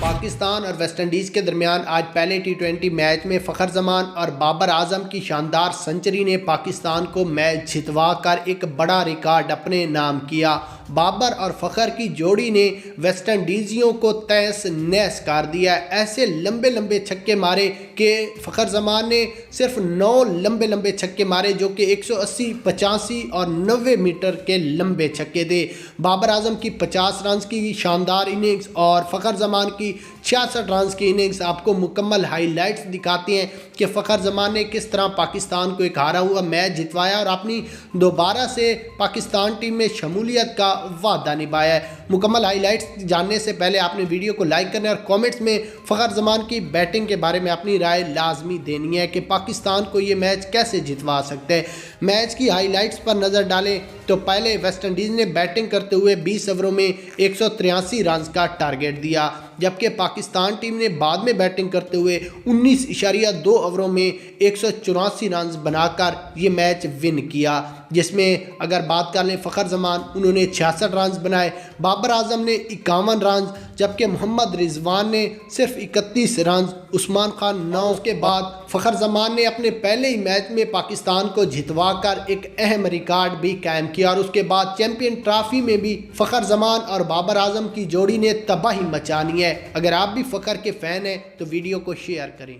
پاکستان اور West Indies کے درمیان آج پہلے ٹی20 میچ میں فخر زمان اور بابر اعظم کی شاندار سنچری نے پاکستان کو میچ جتوا کر ایک بڑا ریکارڈ اپنے نام کیا۔ بابر اور فخر کی جوڑی نے ویسٹ انڈیزیوں کو تہس نہس کر دیا۔ ایسے لمبے لمبے چھکے مارے کہ فخر زمان نے صرف 9 لمبے چھکے مارے جو کہ 180، 85 اور 90 میٹر کے لمبے چھکے تھے۔ بابر اعظم کی 50 رنز کی شاندار اننگز اور فخر زمان کی 66 رنز کی اننگز آپ کو مکمل ہائی لائٹس دکھاتے ہیں کہ فخر زمان نے کس طرح پاکستان کو ایک ہارا ہوا میچ جتوایا اور اپنی دوبارہ سے پاکستان ٹیم میں شمولیت کا وعدہ نبھایا ہے۔ مکمل ہائی لائٹس جاننے سے پہلے آپ نے ویڈیو کو لائک کرنا ہے اور کامنٹس میں فخر زمان کی بیٹنگ کے بارے میں اپنی رائے لازمی دینی ہے کہ پاکستان کو یہ میچ کیسے جتوا سکتے ہیں۔ میچ کی ہائی لائٹس پر نظر ڈالیں تو پہلے ویسٹ انڈیز نے بیٹنگ کرتے ہوئے 20 اووروں میں 183 رنز کا ٹارگٹ دیا، جبکہ پاکستان ٹیم نے بعد میں بیٹنگ کرتے ہوئے 19.2 اووروں میں 184 رنز بنا کر یہ میچ ون کیا، جس میں اگر بات کر لیں فخر زمان انہوں نے 66 رنز بنائے، بابر اعظم نے 51 رنز، جبکہ محمد رضوان نے صرف 31 رنز، عثمان خان 9۔ اس کے بعد فخر زمان نے اپنے پہلے ہی میچ میں پاکستان کو جتوا کر ایک اہم ریکارڈ بھی قائم کیا اور اس کے بعد چیمپئن ٹرافی میں بھی فخر زمان اور بابر اعظم کی جوڑی نے تباہی مچانی ہے۔ اگر آپ بھی فخر کے فین ہیں تو ویڈیو کو شیئر کریں۔